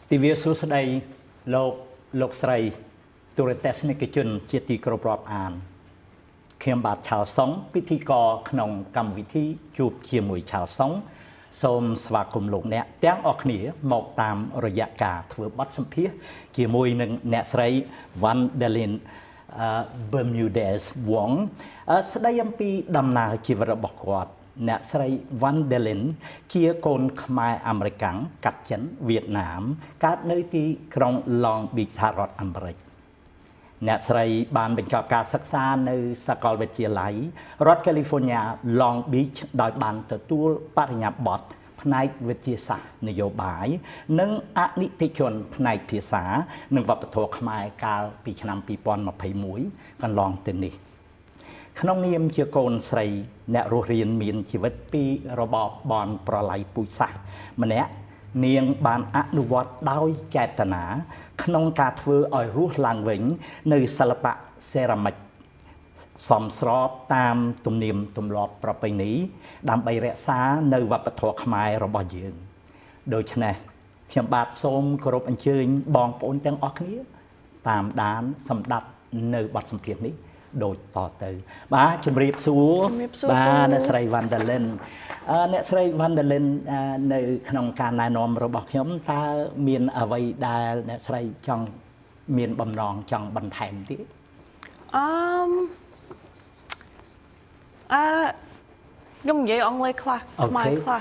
ទីវាសួស្តីលោកស្រីទូរទស្សនិកជនជាទីគោរពរាប់អានខ្ញុំបាទឆាលសុងពិធីករក្នុងកម្មវិធីជួបជាមួយឆាលសុងសូមស្វាគមន៍លោកអ្នកទាំងអស់គ្នាមកតាមរយៈការធ្វើបទសម្ភាសន៍ជាមួយនឹងអ្នកស្រី Vanndearlyn Bermudez Vong ស្ដីអំពីដំណើរជីវិតរបស់គាត់អ្នកស្រី Vanndearlyn ជាកូនខ្មែរអាមេរិកាំងកាត់ចិនវៀតណាមកើតនៅទីក្រុង Long Beach សហរដ្ឋអាមេរិកអ្នកស្រីបានបញ្ចប់ការសិក្សានៅសាកលវិទ្យាល័យរដ្ឋ California Long Beach ដោយបានទទួលបរិញ្ញាបត្រផ្នែកវិទ្យាសាស្ត្រនយោបាយនិងអនិតិជនផ្នែកភាសានិងវប្បធម៌ខ្មែរកាលពីឆ្នាំ2021កន្លងទៅនេះក្នុងនាមជាកូនស្រីអ្នករស់រានមានជីវិតពីរបបបនប្រល័យពូជសាសន៍ម្នាក់នាងបានអនុវត្តដោយចេតនាក្នុងការធ្វើឲ្យរស់ឡើងវិញនៅសិល្បៈ Ceramist សមស្របតាមទំនៀមទម្លាប់ប្រពៃណីដើម្បីរក្សានៅវប្បធម៌ខ្មែររបស់យើងដូច្នេះខ្ញុំបាទសូមគោរពអញ្ជើញបងប្អូនទាំងអស់គ្នាតាមដានសម្ដាប់នៅបទសម្ភាសន៍នេះដូចតទៅបាទជំរាបសួរបាទអ្នកស្រី Vanndearlyn អ្នកស្រី Vanndearlyn នៅក្នុងការណែនាំរបស់ខ្ញុំតើមានអ្វីដែលអ្នកស្រីចង់មានបំណងចង់បន្ថែមទៀតខ្ញុំនិយាយអង់គ្លេសខ្លះខ្មែរខ្លះ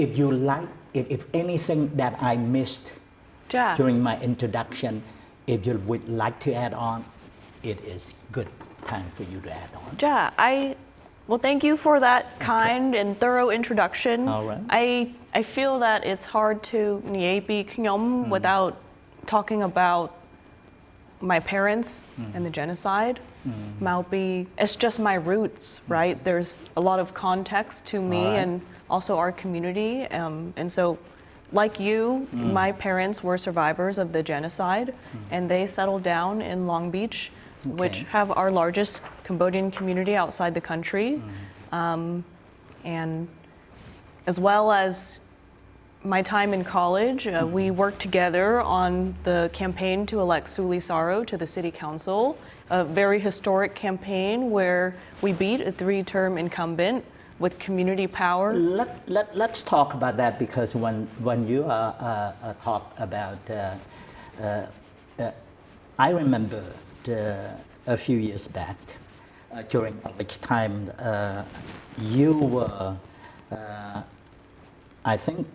if you like if anything that I missed during my introduction if you would like to add on it is good time for you to add on. Well, thank you for that kind and thorough introduction. All right. I feel that it's hard to without talking about my parents and the genocide. It's just my roots, right? There's a lot of context to me and also our community. And so, like you, my parents were survivors of the genocide and they settled down in Long Beach, which have our largest Cambodian community outside the country. And as well as my time in college, we worked together on the campaign to elect Suli Saro to the city council, a very historic campaign where we beat a 3-term incumbent with community power. Let's talk about that because when you talk about, I remember a few years back during college time, you were, I think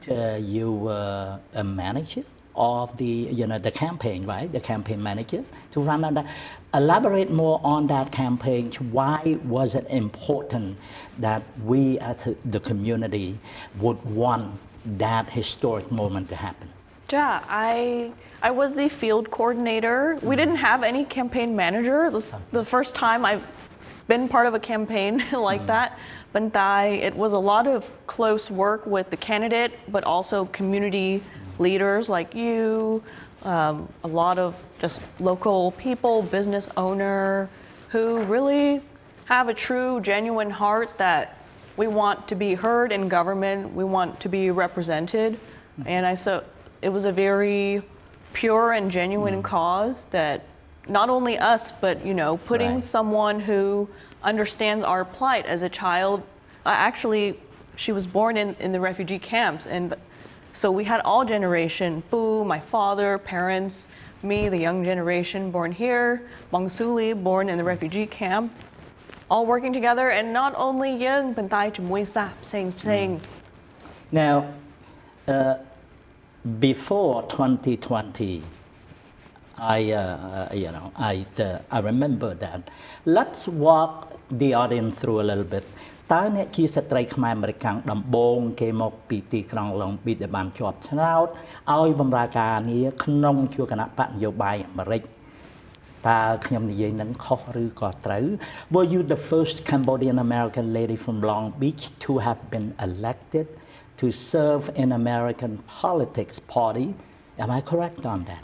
you were a manager of the campaign, right? The campaign manager to run on that. Elaborate more on that campaign. Why was it important that we as the community would want that historic moment to happen? I was the field coordinator. We didn't have any campaign manager. It was the first time I've been part of a campaign like that. But it was a lot of close work with the candidate, but also community leaders like you, a lot of just local people, business owner, who really have a true, genuine heart that we want to be heard in government, we want to be represented. And it was a very pure and genuine cause that not only us, but putting someone who understands our plight as a child. Actually, she was born in the refugee camps, and so we had all generation, Poo, my father, parents, me, the young generation born here, Bong Suli, born in the refugee camp, all working together, and not only young, but saying. Now, before 2020, I remember that. Let's walk the audience through a little bit. តើអ្នកជាស្ត្រីខ្មែរអាមេរិកដំបូងគេមកពីទីក្រុង Long Beach ដែលបានជាប់ឆ្នោតឲ្យបម្រើការងារក្នុងជួរគណៈបកនយោបាយអាមេរិកតើខ្ញុំនិយាយនឹងខុសឬក៏ត្រូវ Were you the first Cambodian American lady from Long Beach to have been elected to serve in American politics party? Am I correct on that?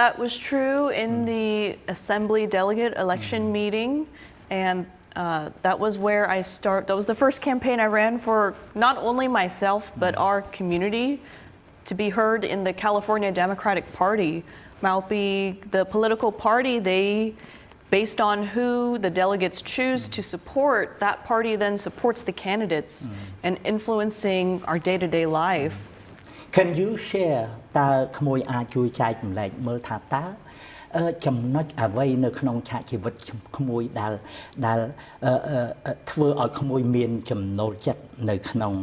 That was true in the assembly delegate election meeting. And that was where that was the first campaign I ran for not only myself, but our community to be heard in the California Democratic Party. Malpi, the political party, based on who the delegates choose to support, that party then supports the candidates and influencing our day-to-day life. Can you share តើក្មួយអាចជួយចែកចម្លែកមើលថាតើចំណុចអ្វីនៅក្នុងឆាកជីវិតក្មួយដែលធ្វើឲ្យក្មួយមានចំណូលចិត្តនៅក្នុង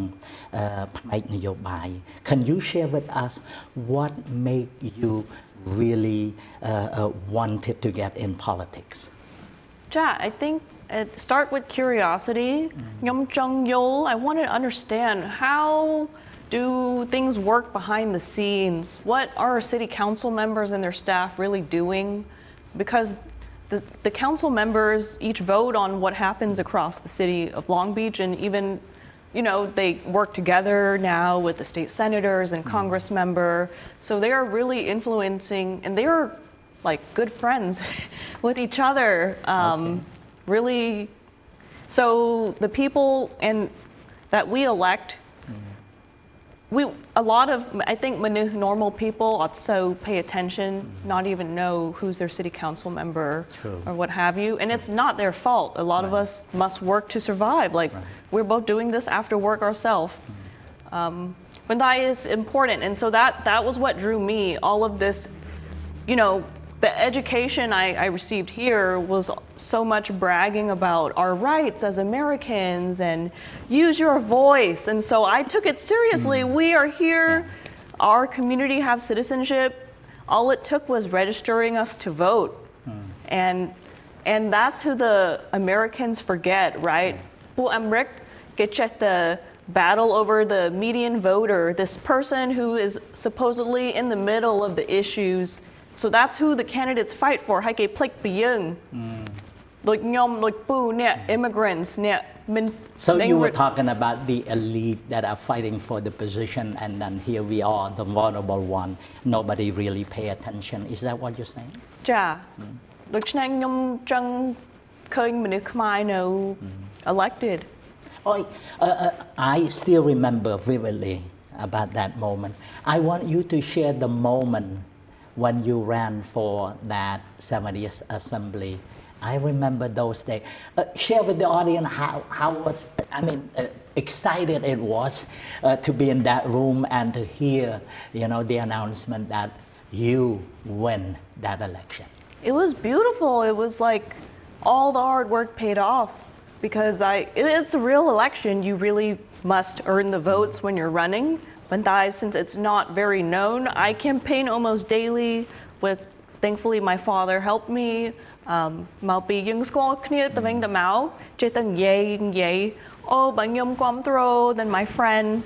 ផ្នែកនយោបាយ Can you share with us what made you really wanted to get in politics? Yeah, I think start with curiosity. Nyom Jung Yol, I want to understand how do things work behind the scenes? What are city council members and their staff really doing? Because the council members each vote on what happens across the city of Long Beach, and even, they work together now with the state senators and Congress member. So they are really influencing, and they are like good friends with each other. Really, so the people that we elect, I think normal people also pay attention, not even know who's their city council member or what have you. And it's not their fault. A lot of us must work to survive. We're both doing this after work ourselves. But that is important. And so that was what drew me. All of this, the education I received here was so much bragging about our rights as Americans and use your voice. And so I took it seriously. We are here. Our community have citizenship. All it took was registering us to vote. And that's who the Americans forget, right? Well, America get the battle over the median voter, this person who is supposedly in the middle of the issues. So that's who the candidates fight for. Hai ke plik piyung. Like nyom, like pu, immigrants, So you were talking about the elite that are fighting for the position, and then here we are, the vulnerable one. Nobody really pay attention. Is that what you're saying? Yeah. Like nyom jung khơi manu Khmer no elected. I still remember vividly about that moment. I want you to share the moment when you ran for that 70th Assembly. I remember those days. Share with the audience how excited it was to be in that room and to hear, the announcement that you win that election. It was beautiful. It was like all the hard work paid off because it's a real election. You really must earn the votes when you're running. Vanndearlyn, since it's not very known, I campaign almost daily with, thankfully my father helped me. Malpi yung squall knew the ving the mouth, jetang yay, oh bang yum quam throw, then my friend,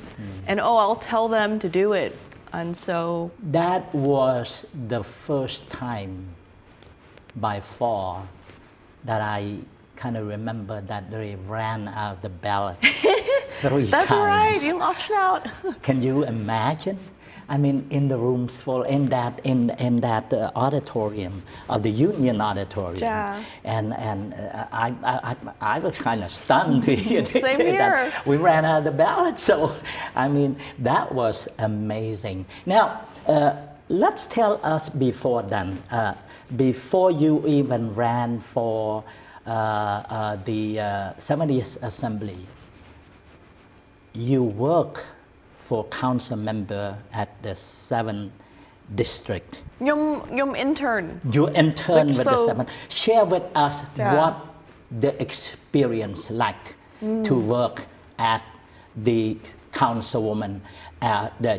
and I'll tell them to do it. And so that was the first time by far that I kind of remember that they ran out the ballot 3 That's times. That's right, you opted out. Can you imagine? I mean, in the rooms full, in that auditorium of the Union Auditorium, and I was kind of stunned to hear they say that we ran out of the ballot. So, I mean, that was amazing. Now, let's tell us before then, before you even ran for the 70th Assembly, you work for council member at the 7th district. Yum intern. You intern with the 7th. Share with us what the experience like to work at the councilwoman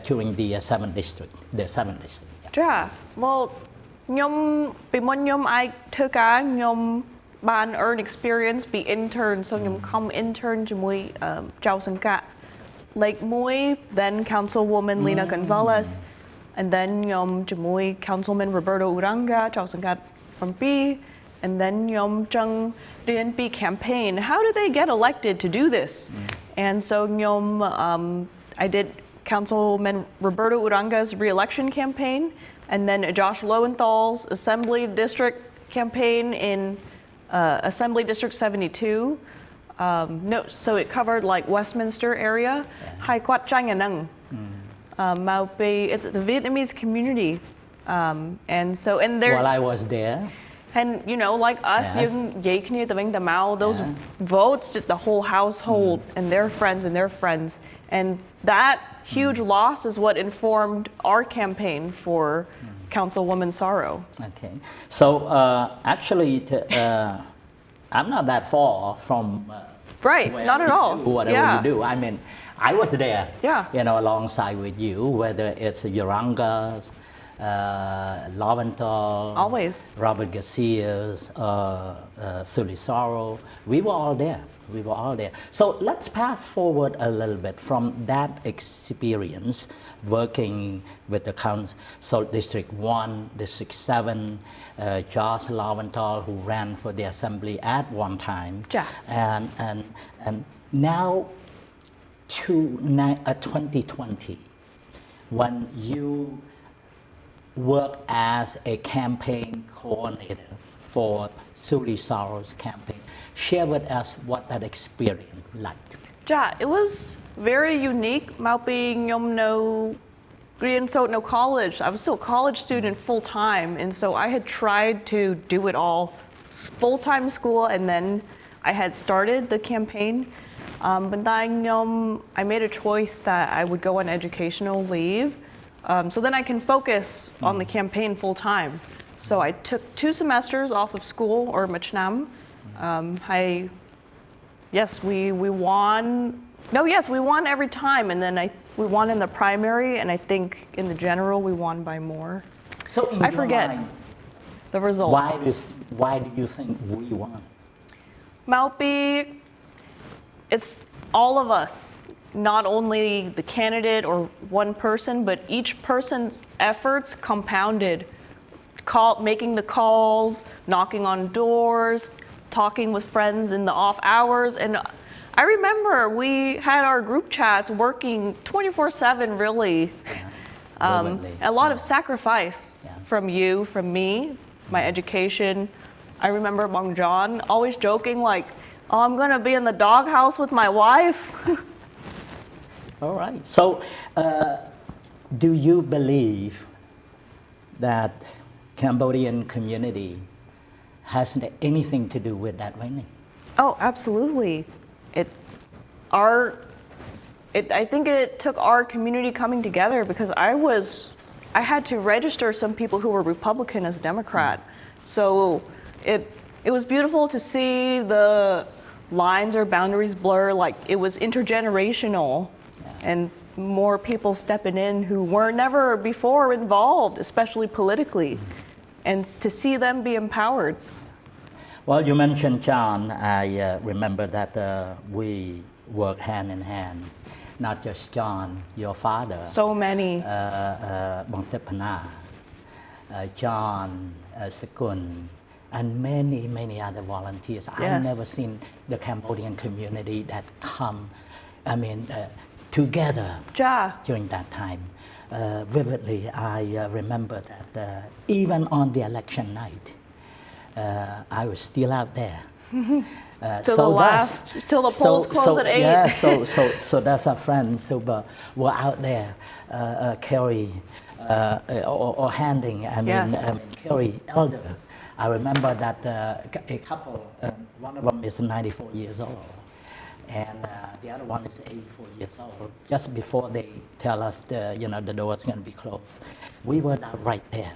during the 7th district. The 7th district. Yeah. Well, I took on ban earn experience be intern, so come internជាមួយចៅសង្កាត់ Like Moy, then Councilwoman Lena Gonzalez, and thenជាមួយ Councilman Roberto Uranga, Chao Sangat from B, and then Jung DNP campaign. How did they get elected to do this? And so I did Councilman Roberto Uranga's re-election campaign, and then Josh Lowenthal's Assembly District campaign in Assembly District 72. No, so it covered like Westminster area. Hai Quat Chang Anang. Maupi, it's the Vietnamese community. And so, and there. While I was there. And you know, like us, Yes. those votes, just the whole household and their friends. And that huge loss is what informed our campaign for Councilwoman Sorrow. Okay. So actually, I'm not that far from Right, where not at you all. do whatever Yeah. you do. I mean, I was there, Yeah. you know, alongside with you, whether it's Urangas, Loventhal, Always. Robert Garcia's, Sulisaro. We were all there. So let's pass forward a little bit from that experience working with the Council District 1, District 7, Josh Loventhal, who ran for the assembly at one time. Yeah. And now to 2020, when you work as a campaign coordinator for Sulisaro's campaign. Share with us what that experience like. Yeah, it was very unique. Maupi Nyom no Grian so no college. I was still a college student full time, and so I had tried to do it all, full time school, and then I had started the campaign. But then I made a choice that I would go on educational leave. So then I can focus on the campaign full time. So I took 2 semesters off of school or machnam. We won. No, yes, we won every time, and then we won in the primary, and I think in the general we won by more. So in I your forget mind, the result. why do you think we won? Maupi, it's all of us. Not only the candidate or one person, but each person's efforts compounded. Making the calls, knocking on doors, talking with friends in the off hours. And I remember we had our group chats working 24/7, really. A lot of sacrifice from you, from me, my education. I remember Bong John always joking like, oh, I'm gonna be in the doghouse with my wife. All right. So, do you believe that Cambodian community has anything to do with that winning? Oh, absolutely. I think it took our community coming together because I had to register some people who were Republican as Democrat. So it was beautiful to see the lines or boundaries blur, like it was intergenerational. And more people stepping in who were never before involved, especially politically, and to see them be empowered. Well, you mentioned John. I remember that we work hand in hand. Not just John, your father. So many. Bong Tepana, John, Sekun, and many other volunteers. Yes. I've never seen the Cambodian community that come, together during that time. Vividly, I remember that even on the election night, I was still out there. Till the polls closed at 8. Yeah, so that's our friends who were out there carry or handing. Carry elder. I remember that a couple, one of them is 94 years old. And the other one is 84 years old. Just before they tell us the door is going to be closed, we were right there.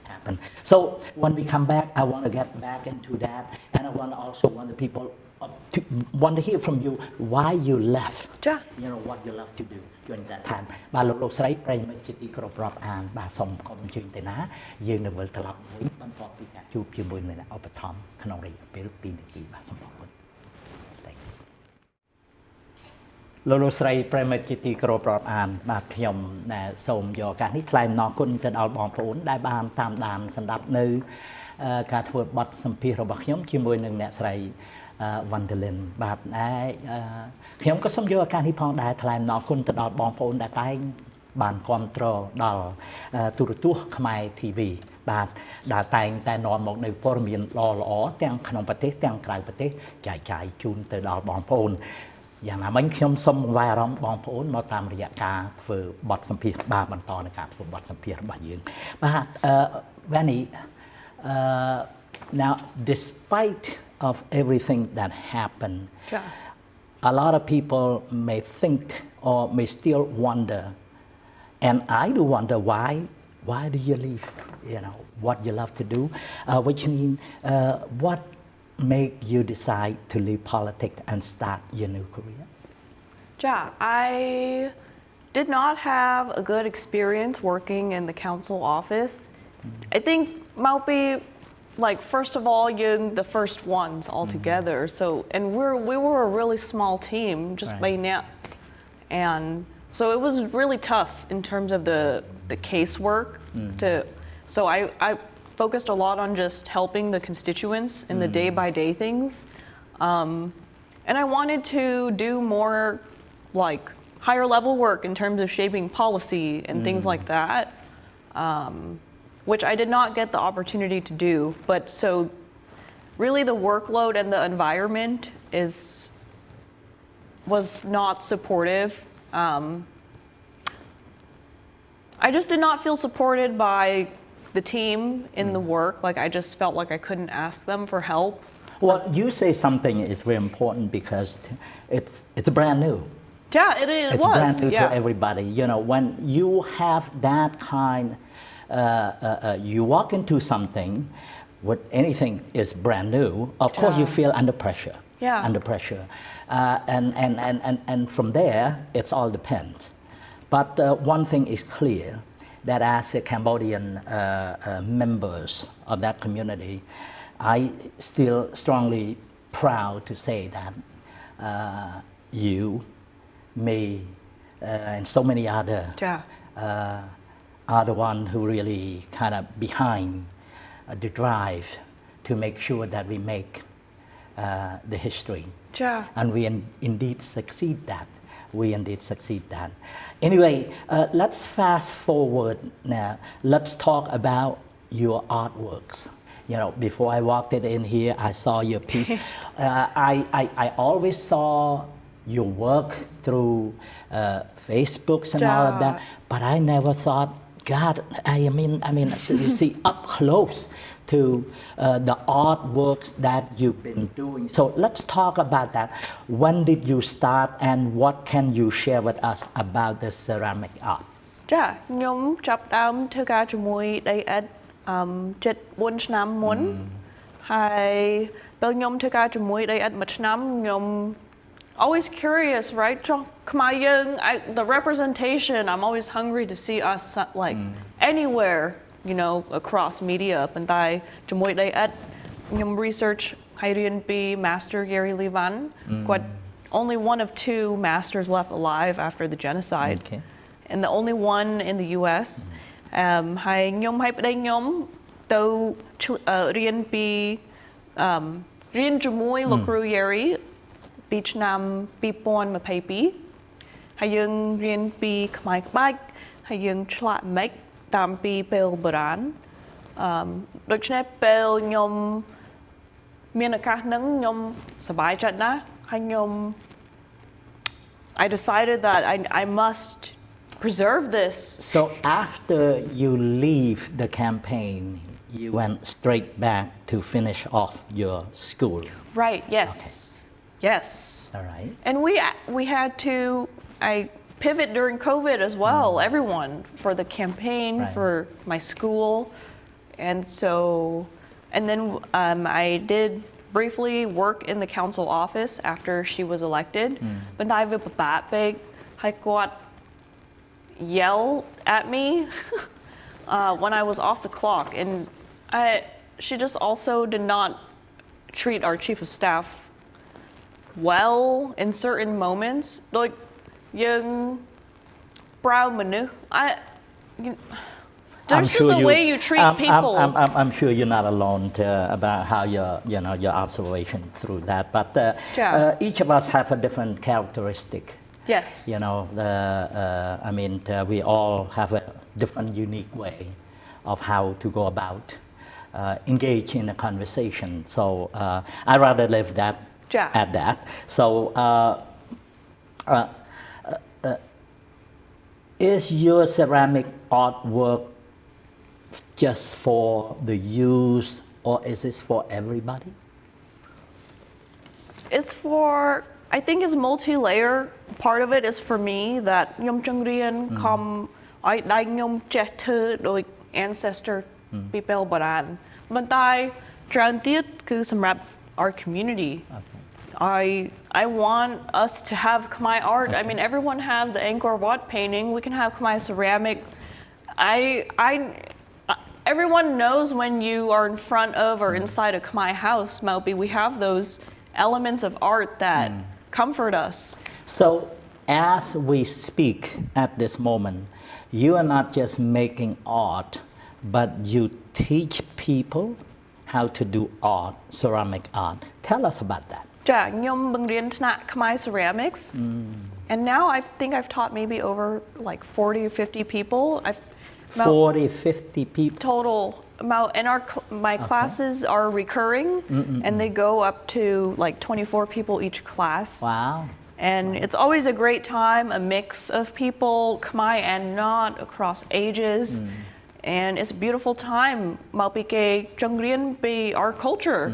Happened. So when we come back, I want to get back into that, and I want the people to hear from you why you left. Yeah. What you love to do during that time. បាទលោកលោកស្រីប្រិយមិត្តជាទីគោរពរាប់អានបាទសូមកុំអញ្ជើញទៅណាយើងនៅវិលត្រឡប់វិញបន្ទាប់ពីការជួបជាមួយនឹងឧបត្ថម្ភក្នុងរយៈពេល2នាទីបាទសូមអរគុណ លោកលោកស្រីប្រិមិត្តជាទីគោរពរាប់អានបាទខ្ញុំសូមយកឱកាសនេះថ្លែងអំណរគុណទៅដល់បងប្អូនដែលបានតាមដានស្ដាប់នៅការធ្វើបទសម្ភាសន៍របស់ខ្ញុំជាមួយនឹងអ្នកស្រី Vanndearlyn បាទខ្ញុំក៏សូមយកឱកាសនេះផងដែរថ្លែងអំណរគុណទៅដល់បងប្អូនដែលតែង បានគ្រប់គ្រងដល់ទូរទស្សន៍ខ្មែរ TV បាទដែលតែងតែនាំមកនៅព័ត៌មានល្អៗទាំងក្នុងប្រទេសទាំងក្រៅប្រទេសចែកចាយជូនទៅដល់បងប្អូនយ៉ាងណាមិញខ្ញុំសូមបង្វែរអារម្មណ៍បងប្អូនមកតាមរយៈការធ្វើបទសម្ភាសន៍បាទបន្តនៅការធ្វើបទសម្ភាសន៍របស់យើងបាទ Vanny now despite of everything that happened a lot of people may think or may still wonder and I do wonder why do you leave you know what you love to do which means what make you decide to leave politics and start your new career? Yeah, I did not have a good experience working in the council office. I think Maupi, like first of all, you're the first ones all together. So and we were a really small team, just by now, and so it was really tough in terms of the casework. So I focused a lot on just helping the constituents in the day-by-day things. And I wanted to do more like higher level work in terms of shaping policy and things like that, which I did not get the opportunity to do. But so really the workload and the environment was not supportive. I just did not feel supported by the team in the work. Like I just felt like I couldn't ask them for help. Well, you say something is very important because it's brand new. Yeah, it It's was. brand new to everybody. You know, when you have that kind, you walk into something, with anything is brand new. Of course, you feel under pressure. Yeah. Under pressure, and from there, it's all depends. But one thing is clear. That as a Cambodian members of that community, I still strongly proud to say that you, me, and so many other are the one who really kind of behind the drive to make sure that we make the history. And we indeed succeed that. We indeed succeed that. Anyway, let's fast forward now. Let's talk about your artworks. You know, before I walked in here, I saw your piece. I always saw your work through Facebooks and all of that, but I never thought, God, I mean, you see up close to the artworks that you've been doing. So let's talk about that. When did you start and what can you share with us about the ceramic art? ចាខ្ញុំចាប់ដើមធ្វើការជាមួយដីឥដ្ឋ7-4ឆ្នាំមុនហើយពេលខ្ញុំធ្វើការជាមួយដីឥដ្ឋមួយឆ្នាំខ្ញុំ always curious right ចុះខ្មែរយើង the representation I'm always hungry to see us like anywhere you know across media ប៉ុន្តែជាមួយដីឥដ្ឋខ្ញុំ research ហើយរៀនពី Master Gary Levan គាត់ only one of 2 masters left alive after the genocide and the only one in the US ហើយខ្ញុំហើយប្តីខ្ញុំទៅរៀនពីរៀនជាមួយលោកគ្រូ Gary ពីឆ្នាំ2022ហើយយើងរៀនពីខ្មែរក្បាច់ហើយយើងឆ្លាក់ម៉េចតាមពីពេលបុរាណដូច្នេះពេលខ្ញុំមានឱកាសហ្នឹងខ្ញុំសប្បាយចិត្តណាស់ហើយខ្ញុំ I decided that I must preserve this. So after you leave the campaign, you went straight back to finish off your school. Right, yes. Okay. Yes. All right. And we had to pivot during COVID as well, everyone, for the campaign, for my school. And so, and then I did briefly work in the council office after she was elected. But I have a bad big, I got yelled at me when I was off the clock. And she just also did not treat our chief of staff well in certain moments. Like, young brown manu. There's just a way you treat people. I'm sure you're not alone about how your observation through that. But each of us have a different characteristic. Yes. You know, I mean, we all have a different, unique way of how to go about engage in a conversation. So I rather leave that Yeah. at that. So is your ceramic artwork just for the use, or is this for everybody? It's for, I think it's multi-layer. Part of it is for me that ខ្ញុំចង់រៀនខំឲ្យដៃខ្ញុំចេះធ្វើដោយ ancestor ពីពេលបុរាណប៉ុន្តែច្រើនទៀតគឺសម្រាប់ our community. I want us to have Khmer art. I mean, everyone have the Angkor Wat painting. We can have Khmer ceramic. Everyone knows when you are in front of or inside a Khmer house, Maupi, we have those elements of art that comfort us. So as we speak at this moment, you are not just making art, but you teach people how to do art, ceramic art. Tell us about that. ចាខ្ញុំបង្រៀនថ្នាក់ Khmer ceramics. And now I think I've taught maybe over like 40 or 50 people. 40, 50 people. Total amount, and my classes are recurring, and they go up to like 24 people each class. Wow. And it's always a great time, a mix of people, Khmer and not, across ages. And it's a beautiful time. Maupike Jongrian be our culture.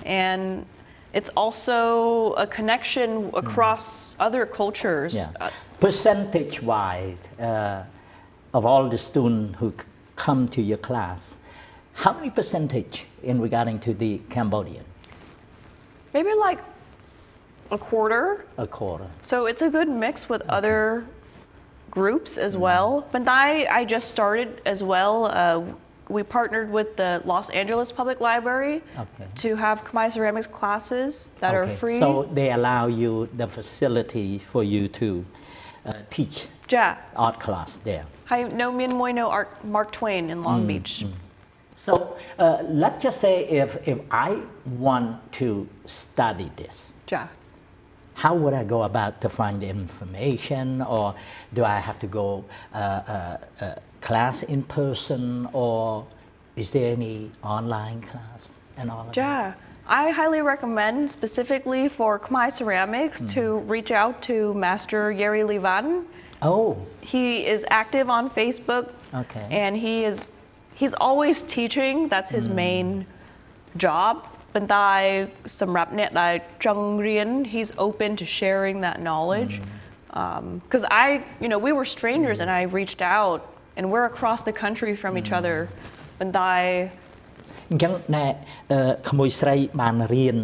And it's also a connection across other cultures. Yeah. Percentage-wise, of all the students who come to your class, how many percentage in regarding to the Cambodian? Maybe like a quarter. A quarter. So it's a good mix with other groups as well. But I just started as well. We partnered with the Los Angeles Public Library to have Khmer ceramics classes that are free. So they allow you the facility for you to teach art class there. I know Moino Art Mark Twain in Long Beach. So let's just say if I want to study this, how would I go about to find the information, or do I have to go class in person, or is there any online class and all of that? I highly recommend specifically for Khmer ceramics to reach out to Master Yeri Livan. Oh. He is active on Facebook. And he's always teaching. That's his main job. But he's open to sharing that knowledge. Because we were strangers and I reached out, and we're across the country from each other. But អញ្ចឹងណែក្មួយស្រីបានរៀន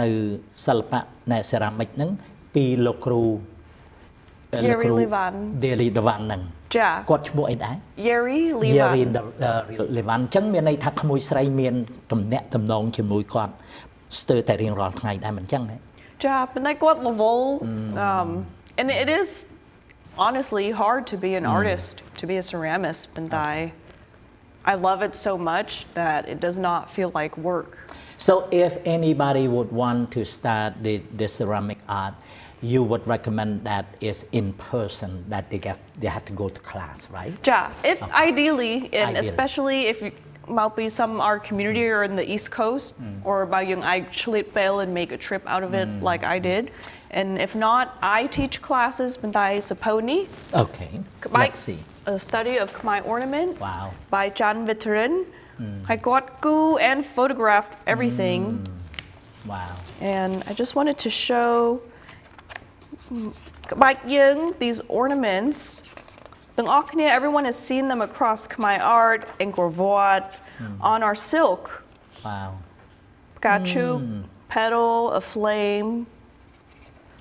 នៅសិល្បៈណែ ceramic ហ្នឹងពីលោកគ្រូ Yeri Livan ហ្នឹងគាត់ឈ្មោះអីដែរ Yeri Livan អញ្ចឹងមានន័យថាក្មួយស្រីមានទំនាក់ទំនងជាមួយគាត់ស្ទើរតែរៀងរាល់ថ្ងៃដែរមិនអញ្ចឹងណាប៉ុន្តែគាត់ level and it is honestly hard to be an artist, to be a ceramist, but I love it so much that it does not feel like work. So if anybody would want to start the ceramic art, you would recommend that is in person, that they have to go to class, right? If ideally, and especially if might be some our community are in the East Coast, or by young I chlit bail and make a trip out of it like I did. And if not, I teach classes by Saponi. Okay, let's see. A study of Khmer ornament by John Vanndearlyn. I got goo and photographed everything. Wow. And I just wanted to show these ornaments. Everyone has seen them across Khmer art, Angkor Wat, on our silk. Wow. Gachuk, petal, a flame,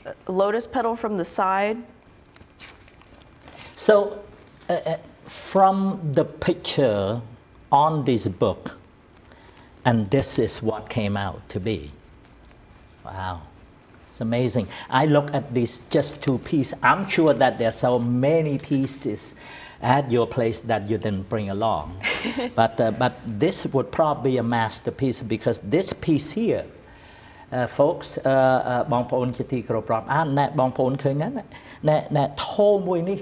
a lotus petal from the side. So, from the picture on this book, and this is what came out to be. Wow. It's amazing. I look at these just two pieces. I'm sure that there are so many pieces at your place that you didn't bring along. But this would probably be a masterpiece, because this piece here folks បងប្អូនជាទីគោរពរាប់អានណែបងប្អូនឃើញហ្នឹងណែថោមួយនេះ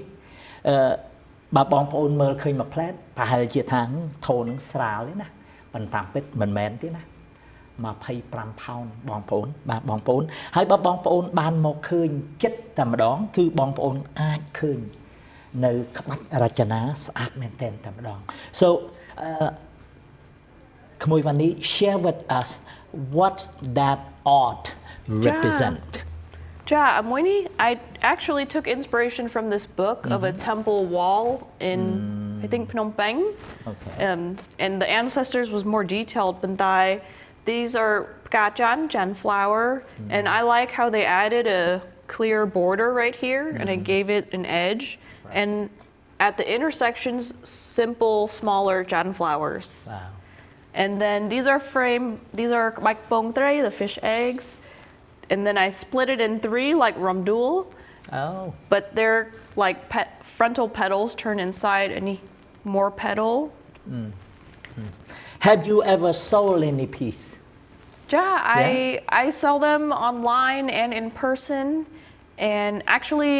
បើបងប្អូនមើលឃើញមួយផ្លែតប្រហែលជាថាថោនឹងស្រាលទេណាប៉ុន្តែពិតមិនមែនទេណា25ផោនបងប្អូនបាទបងប្អូនហើយបើបងប្អូនបានមកឃើញចិត្តតែម្ដងគឺបងប្អូនអាចឃើញនៅក្បាច់រចនាស្អាតមែនទែនតែម្ដង so ក្មួយវ៉ានី share with us what that art represent Yeah, Moini, I actually took inspiration from this book of a temple wall in, I think, Phnom Penh. Okay. And the ancestors was more detailed. Bantai, these are kachan, jan flower, and I like how they added a clear border right here, and I gave it an edge. Right. And at the intersections, simple, smaller jan flowers. Wow. And then these are like bong tray, the fish eggs. And then I split it in 3 like ramdul. Oh. But they're like frontal petals turn inside any more petal. Have you ever sold any piece? Yeah, I sell them online and in person. And actually,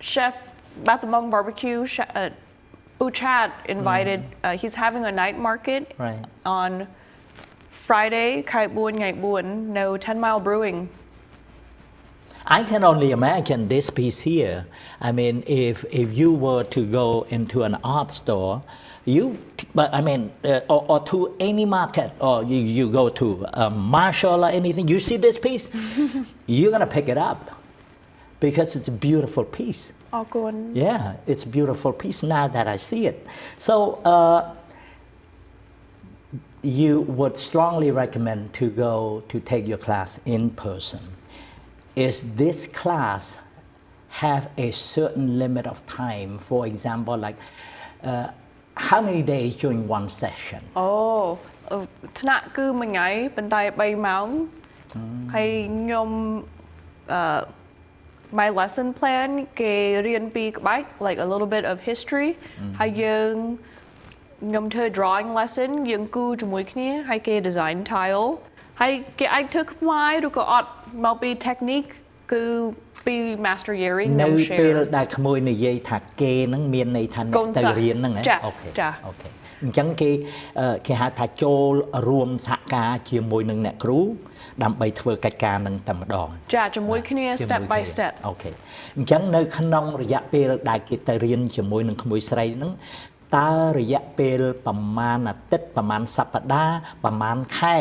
Chef Batamong Barbecue, Uchat invited, he's having a night market on Friday, Kai Buon Ngai Buon, no 10 Mile Brewing. I can only imagine this piece here. I mean, if you were to go into an art store, or to any market, or you go to Marshall or anything, you see this piece, you're gonna pick it up because it's a beautiful piece. Oh, good. Yeah, it's a beautiful piece now that I see it. So, you would strongly recommend to go to take your class in person. Is this class have a certain limit of time? For example, like how many days during one session? Oh, tonight cứ một ngày, bên tay 3 món. Hay nhom my lesson plan ke riêng pi bike like a little bit of history. Hay dương nhom thơ drawing lesson dương cu chmui khnia hay ke design tile. Hay ke ai thức mai rồi có mau pi technique cứ pi master yearing nhom share. ពេលដែលក្មួយនិយាយថាគេហ្នឹងមានន័យថាអ្នកទៅរៀនហ្នឹងហ៎អូខេអូខេអញ្ចឹងគេហៅថាចូលរួមសហការជាមួយនឹងអ្នកគ្រូដើម្បីធ្វើកិច្ចការនឹងតែម្ដងចាជាមួយគ្នា step by step អូខេអញ្ចឹងនៅក្នុងរយៈពេលដែលគេទៅរៀនជាមួយនឹងក្មួយស្រីហ្នឹងតើរយៈពេលប្រមាណអាទិត្យប្រមាណសប្តាហ៍ប្រមាណខែ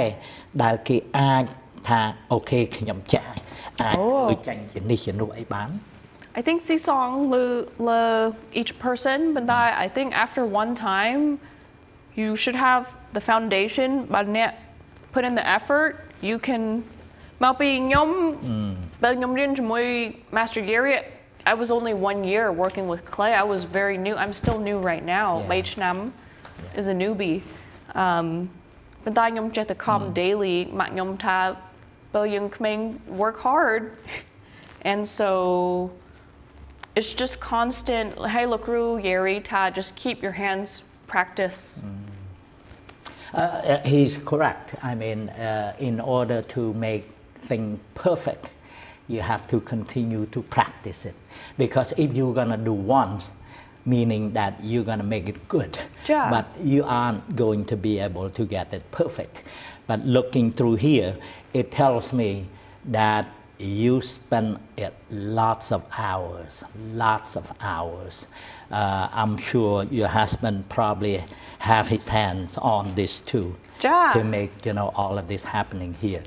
ដែលគេអាចថាអូខេខ្ញុំចាស់អាចធ្វើចាញ់ជានេះជានោះអីបាន I think song le each person but I think after one time you should have the foundation but put in the effort you can mau pi nhóm but nhóm riêngជាមួយ Master Gary I was only 1 year working with clay I was very new I'm still new right now H Nam is a newbie but I nhóm chạy to come daily mà nhóm ta bao young Khmer work hard and so it's just constant hey look Gary ta just keep your hands practice he's correct. I mean, in order to make things perfect, you have to continue to practice it. Because if you're gonna do once, meaning that you're gonna make it good, but you aren't going to be able to get it perfect. But looking through here, it tells me that you spend lots of hours. I'm sure your husband probably have his hands on this too to make all of this happening here.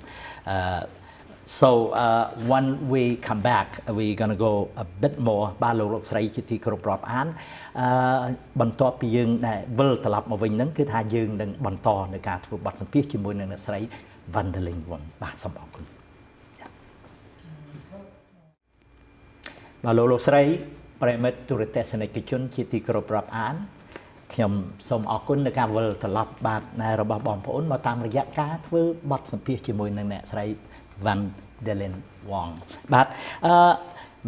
So when we come back, we're gonna go a bit more បាទលោកលោកស្រីជាទីគោរពរាប់អានបន្ទាប់ពីយើងដែលវិលត្រឡប់មកវិញហ្នឹងគឺថាយើងនឹងបន្តនៅការធ្វើបទសម្ភាសន៍ជាមួយនឹងអ្នកស្រី Vanndearlyn បាទសូមអរគុណបាទលោកលោកស្រីប្រិមិត្តទូរទស្សនិកជនជាទីគោរពរាប់អានខ្ញុំសូមអរគុណនៅការវិលត្រឡប់បាទរបស់បងប្អូនមកតាមរយៈការធ្វើបទសម្ភាសន៍ជាមួយនឹងអ្នកស្រី Vanndearlyn Vong បាទ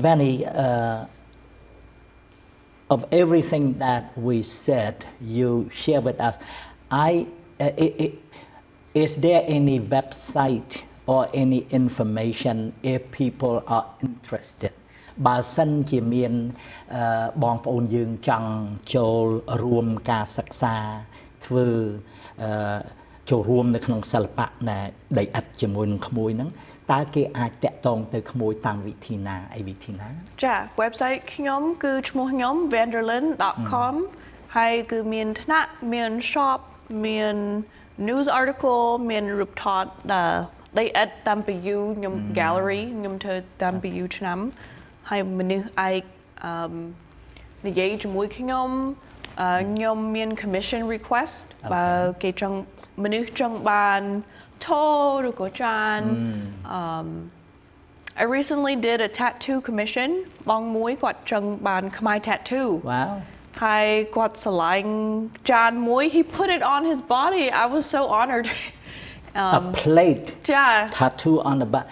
Vanny of everything that we said you share with us is there any website or any information if people are interested បើសិនជាមានបងប្អូនយើងចង់ចូលរួមការសិក្សាធ្វើចូលរួមនៅក្នុងសិល្បៈដីឥដ្ឋជាមួយនឹងក្មួយហ្នឹងតើគេអាចតាក់ទងទៅក្មួយតាមវិធីណាអីវិធីណាចា website ខ្ញុំគឺឈ្មោះខ្ញុំ Vanndearlyn.com ហើយគឺមានថ្នាក់មាន shop មាន news article មានរូបថតដីឥដ្ឋតាមពីយូខ្ញុំ gallery ខ្ញុំធ្វើតាមពីយូឆ្នាំហើយមនុស្សអាចនិយាយជាមួយខ្ញុំខ្ញុំមាន commission request បើគេចង់មនុស្សចង់បានថូឬក៏ចានI recently did a tattoo commission បងមួយគាត់ចង់បាន Khmer tattoo Wow ហើយគាត់ស្រឡាញ់ចានមួយ he put it on his body I was so honored a plate ចា tattoo on the back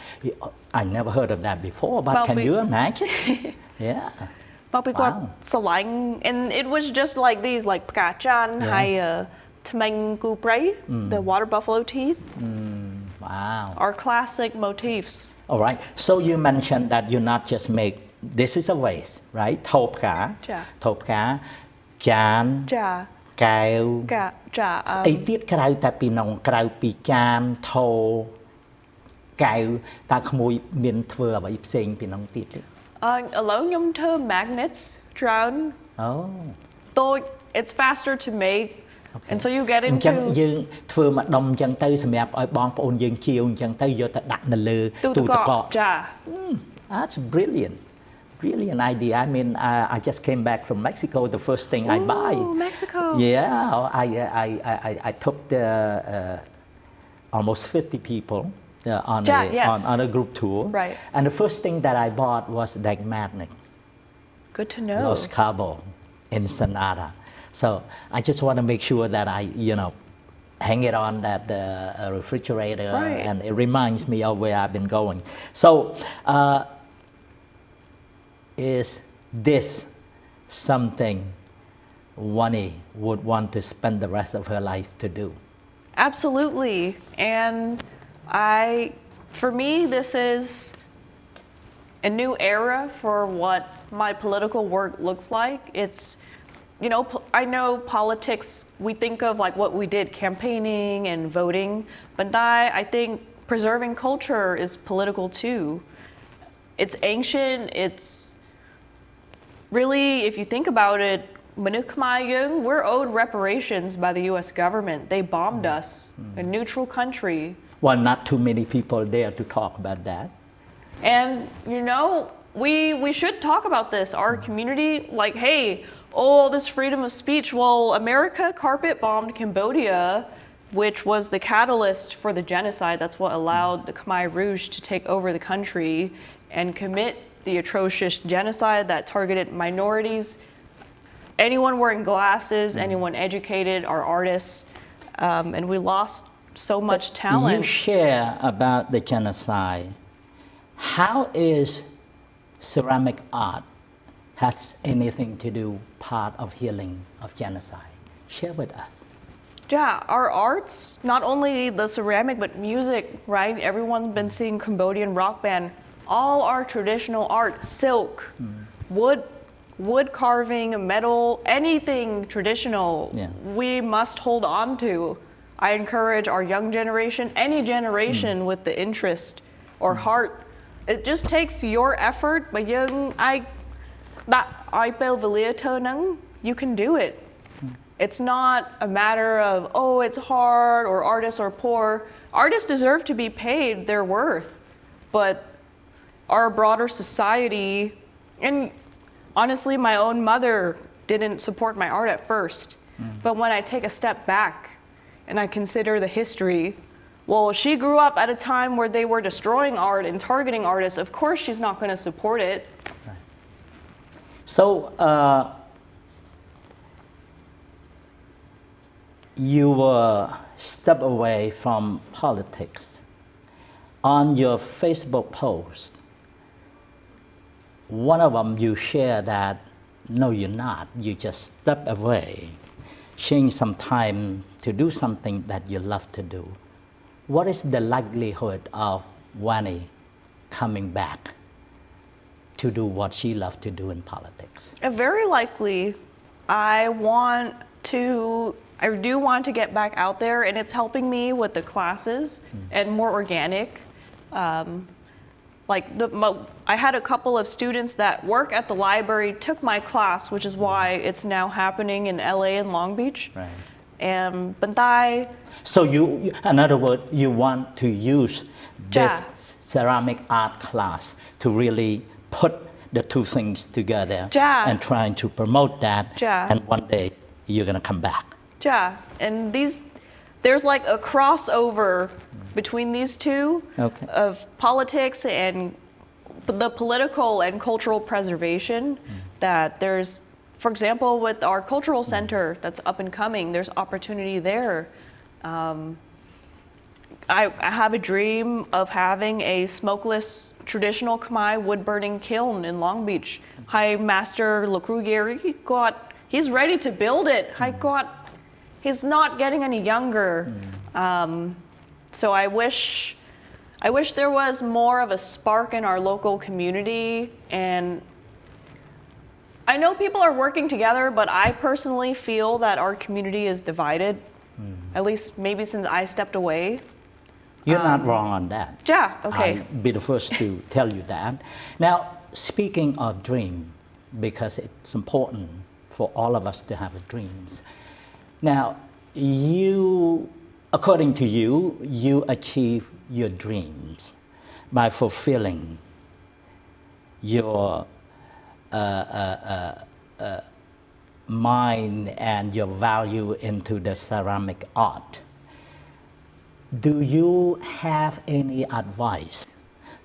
I never heard of that before but can you imagine yeah បងពីគាត់ស្រឡាញ់ and it was just like these like ផ្កាចានហើយថ្មិញគូព្រៃ the water buffalo teeth wow are classic motifs all right so you mentioned that you not just make this is a vase right ថូផ្កាចានកែវចាស្អីទៀតក្រៅតែពីនងក្រៅពីចានថូកែវតើក្មួយមានធ្វើអ្វីផ្សេងពីនងទៀតទេឥឡូវខ្ញុំធ្វើ magnets drown oh it's faster to make and so you get into អញ្ចឹងយើងធ្វើមួយដុំអញ្ចឹងទៅសម្រាប់ឲ្យបងប្អូនយើងជាវអញ្ចឹងទៅយកទៅដាក់នៅលើទូទឹកកកចា That's brilliant idea I mean I just came back from Mexico the first thing I buy Mexico yeah I took the almost 50 people on a group tour right and the first thing that I bought was that magnet good to know Los Cabos in Sonata so I just want to make sure that I hang it on that refrigerator and it reminds me of where I've been going so is this something Vanndearlyn would want to spend the rest of her life to do absolutely and for me this is a new era for what my political work looks like it's I know politics we think of like what we did campaigning and voting but I think preserving culture is political too it's ancient it's really if you think about it we're owed reparations by the US government they bombed us a neutral country well not too many people there to talk about that and we should talk about this our community like hey this freedom of speech well America carpet bombed Cambodia which was the catalyst for the genocide that's what allowed the Khmer Rouge to take over the country and commit the atrocious genocide that targeted minorities anyone wearing glasses anyone educated our artists and we lost so much talent you share about the genocide how is ceramic art has anything to do part of healing of genocide share with us yeah our arts not only the ceramic but music right everyone's been seeing Cambodian rock band all our traditional art silk wood carving metal anything traditional we must hold on to I encourage our young generation any generation with the interest or heart it just takes your effort but you can do it it's not a matter of it's hard or artists are poor artists deserve to be paid their worth but our broader society and honestly my own mother didn't support my art at first but when I take a step back and I consider the history well she grew up at a time where they were destroying art and targeting artists of course she's not going to support it so you were step away from politics on your Facebook post one of them you share that no you're not you just step away change some time to do something that you love to do what is the likelihood of Vanndearlyn coming back to do what she loved to do in politics? Very likely. I do want to get back out there, and it's helping me with the classes and more organic. I had a couple of students that work at the library took my class, which is why it's now happening in LA and Long Beach. Right. And Bantai. So you, in other words, you want to use this Yeah. ceramic art class to really put the two things together Yeah. and trying to promote that. Yeah. And one day you're gonna come back. Yeah, and there's like a crossover between these two Okay. of politics and the political and cultural preservation. That there's, for example, with our cultural center that's up and coming, there's opportunity there. I have a dream of having a smokeless traditional Khmer wood burning kiln in Long Beach. High Master Lukrugieri, he's ready to build it. He's not getting any younger. So I wish there was more of a spark in our local community. And I know people are working together, but I personally feel that our community is divided, at least maybe since I stepped away. You're not wrong on that. Yeah, okay. I'll be the first to tell you that. Now, speaking of dream, because it's important for all of us to have dreams. Now, according to you, you achieve your dreams by fulfilling your mind and your value into the ceramic art. Do you have any advice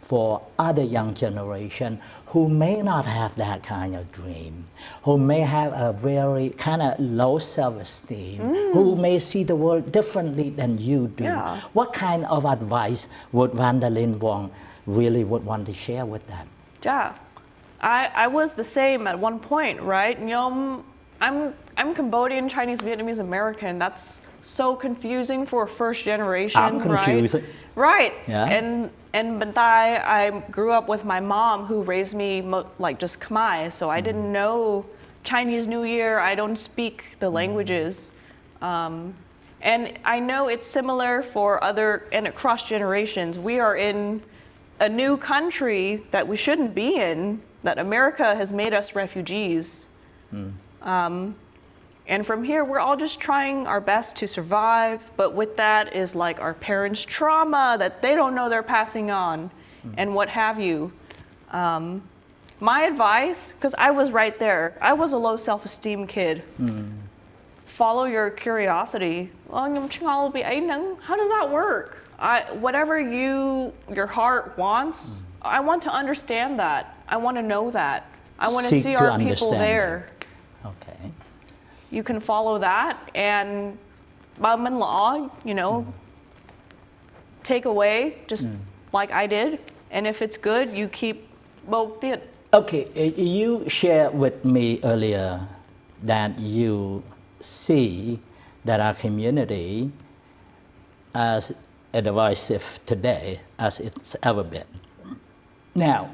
for other young generation who may not have that kind of dream, who may have a very kind of low self-esteem, who may see the world differently than you do? Yeah. What kind of advice would Vanndearlyn Vong really would want to share with that? Yeah, I was the same at one point, right? I'm Cambodian, Chinese, Vietnamese, American. That's so confusing for first generation, I'm confused. right? Right. Yeah. And Bantai, I grew up with my mom who raised me like just Khmer, so I didn't know Chinese New Year. I don't speak the languages. And I know it's similar for and across generations. We are in a new country that we shouldn't be in, that America has made us refugees. And from here, we're all just trying our best to survive, but with that is like our parents' trauma that they don't know they're passing on, and what have you. My advice, because I was right there, I was a low self-esteem kid. Follow your curiosity. How does that work? Whatever your heart wants, I want to understand that. I want to know that. I want to Seek see to our people understand there. Okay. You can follow that and take away just like I did. And if it's good, you keep both it. Okay, you shared with me earlier that you see that our community as divisive today as it's ever been. Now,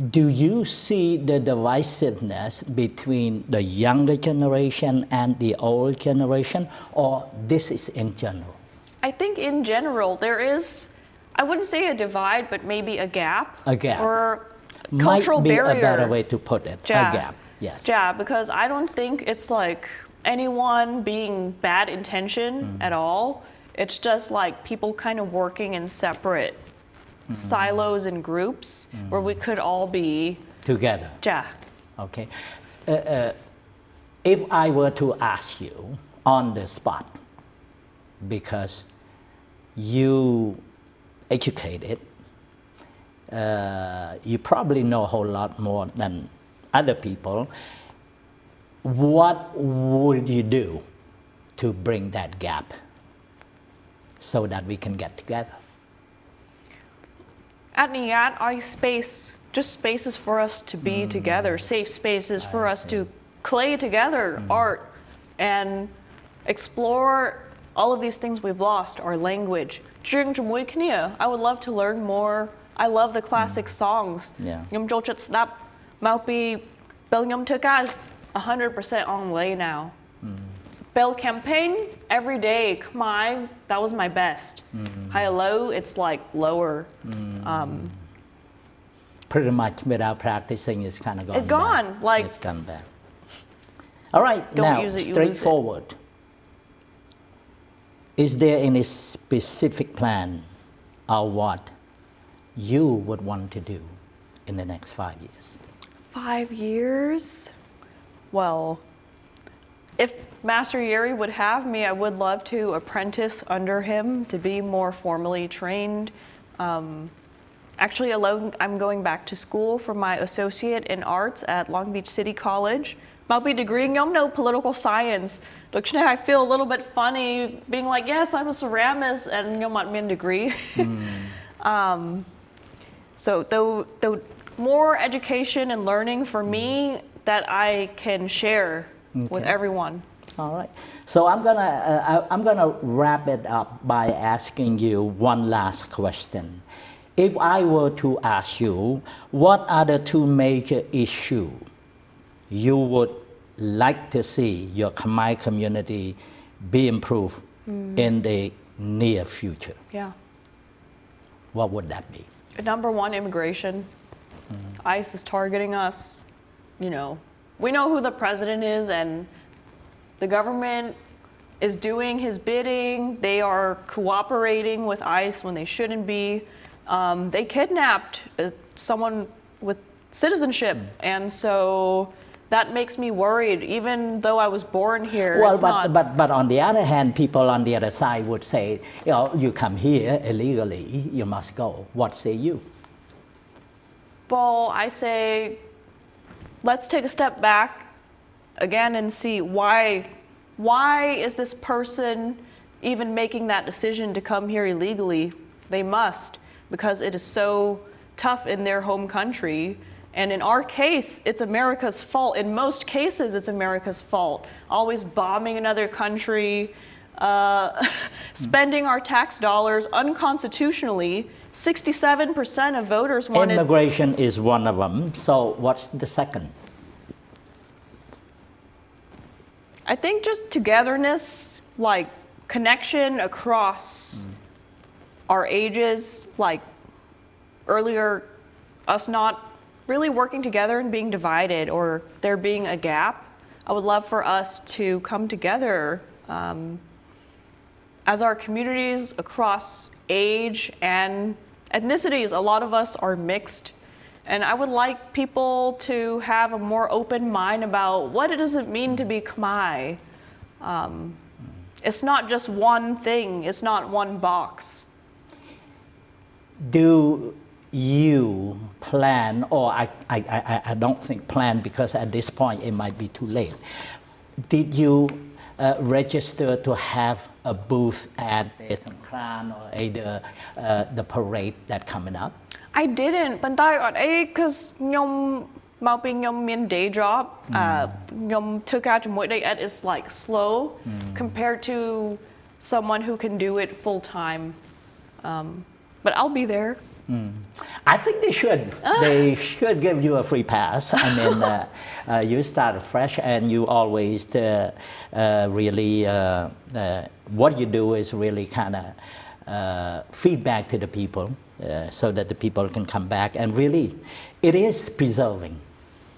do you see the divisiveness between the younger generation and the old generation, or this is in general? I think in general there is, I wouldn't say a divide, but maybe a gap. A gap. Or cultural Might be barrier. a better way to put it. Yeah. A gap, yes. Yeah, because I don't think it's like anyone being bad intention at all. It's just like people kind of working in separate silos and groups where we could all be together. Yeah. Okay. If I were to ask you on the spot, because you educated, you probably know a whole lot more than other people, what would you do to bring that gap so that we can get together? At NIAT, our space, just spaces for us to be together, safe spaces for us to play together, art, and explore all of these things we've lost, our language. I would love to learn more. I love the classic songs. Yeah. Nhungចូលចិត្តស្ដាប់មកពីពេលខ្ញុំធ្វើការ 100%អង់គ្លេស now. Bell campaign every day, Khmer, that was my best. High low, it's like lower. Pretty much without practicing, it's kind of gone. It's gone. Back. Like it's gone back. All right, don't now use it, you straightforward. Is there any specific plan or what you would want to do in the next 5 years? 5 years? Well, if Master Yeri would have me, I would love to apprentice under him to be more formally trained. Actually, alone, I'm going back to school for my associate in arts at Long Beach City College. My degree, no political science. I feel a little bit funny being like, yes, I'm a ceramist and my degree. So the more education and learning for me that I can share with everyone. All right. So I'm gonna wrap it up by asking you one last question. If I were to ask you, what are the two major issues you would like to see your Khmer community be improved in the near future? Yeah. What would that be? Number one, immigration. ICE is targeting us. You know, we know who the president is, and the government is doing his bidding. They are cooperating with ICE when they shouldn't be. They kidnapped someone with citizenship, and so that makes me worried. Even though I was born here, well, it's not. But on the other hand, people on the other side would say, you know, you come here illegally, you must go. What say you? Well, I say, let's take a step back again and see why is this person even making that decision to come here illegally? They must, because it is so tough in their home country. And in our case, it's America's fault. In most cases, it's America's fault. Always bombing another country, spending our tax dollars unconstitutionally. 67% of voters wanted... Immigration is one of them. So what's the second? I think just togetherness, like connection across our ages, like earlier, us not really working together and being divided, or there being a gap. I would love for us to come together as our communities across age and ethnicities. A lot of us are mixed, and I would like people to have a more open mind about what does it mean to be Khmer. It's not just one thing, it's not one box. Do you plan, or I don't think plan, because at this point it might be too late. Did you register to have a booth at the Sankran or either the parade that coming up? I didn't, but because my day job, took out it's like slow compared to someone who can do it full time. But I'll be there. I think they should. They should give you a free pass. I mean, you start fresh, and you always really what you do is really kind of feedback to the people, so that the people can come back, and really, it is preserving.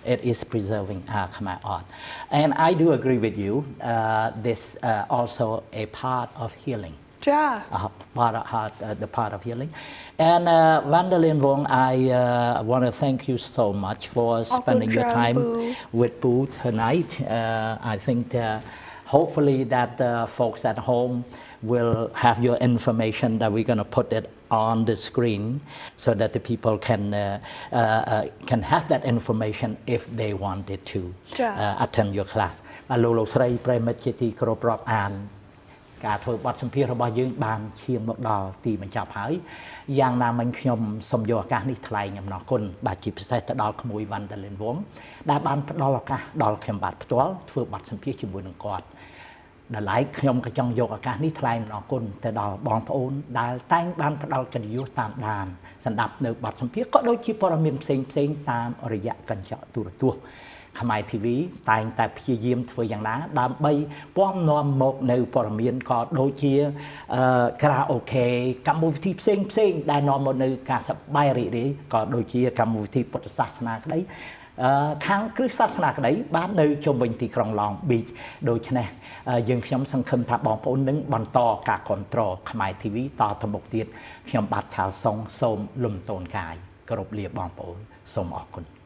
It is preserving our Khmer art, and I do agree with you. This also a part of healing. Yeah. The part of healing. And Vanndearlyn Vong, I want to thank you so much for spending your time with Boo tonight. I think hopefully that folks at home will have your information, that we're going to put it on the screen so that the people can have that information if they wanted to attend your class. ការធ្វើបទសម្ភាសន៍របស់យើងបានឈានមកដល់ទីបញ្ចប់ហើយយ៉ាងណាមិញខ្ញុំសូមយកឱកាសនេះថ្លែងអំណរគុណបាទជាពិសេសទៅដល់ក្មួយ Vanndearlyn Vong ដែលបានផ្ដល់ឱកាសដល់ខ្ញុំបាទផ្ទាល់ធ្វើបទសម្ភាសន៍ជាមួយនឹងគាត់ ដែលឡែកខ្ញុំក៏ចង់យកឱកាសនេះថ្លែងអំណរគុណទៅដល់បងប្អូនដែលតែងបានផ្ដល់កិត្តិយសតាមដានសម្ដាប់នៅបទសម្ភាសន៍ក៏ដូចជាព័ត៌មានផ្សេងតាមរយៈកញ្ចក់ទូរទស្សន៍ខ្មែរ TV តែងតែព្យាយាមធ្វើយ៉ាងណាដើម្បីពំនាំមកនៅព័ត៌មានក៏ដូចជាខារ៉ាអូខេកម្មវិធីផ្សេងដែលនាំមកនៅការសប្បាយរីករាយក៏ដូចជាកម្មវិធីពុទ្ធសាសនាក្តីខាងគ្រឹះសាសនាក្តីបាននៅជុំវិញទីក្រុង Long Beach ដូច្នេះយើងខ្ញុំសង្ឃឹមថាបងប្អូននឹងបន្តការគ្រប់គ្រងខ្មែរ TV តទៅមុខទៀតខ្ញុំបាទឆាលសុងសូមលំទោនកាយគោរពលាបងប្អូនសូមអរគុណ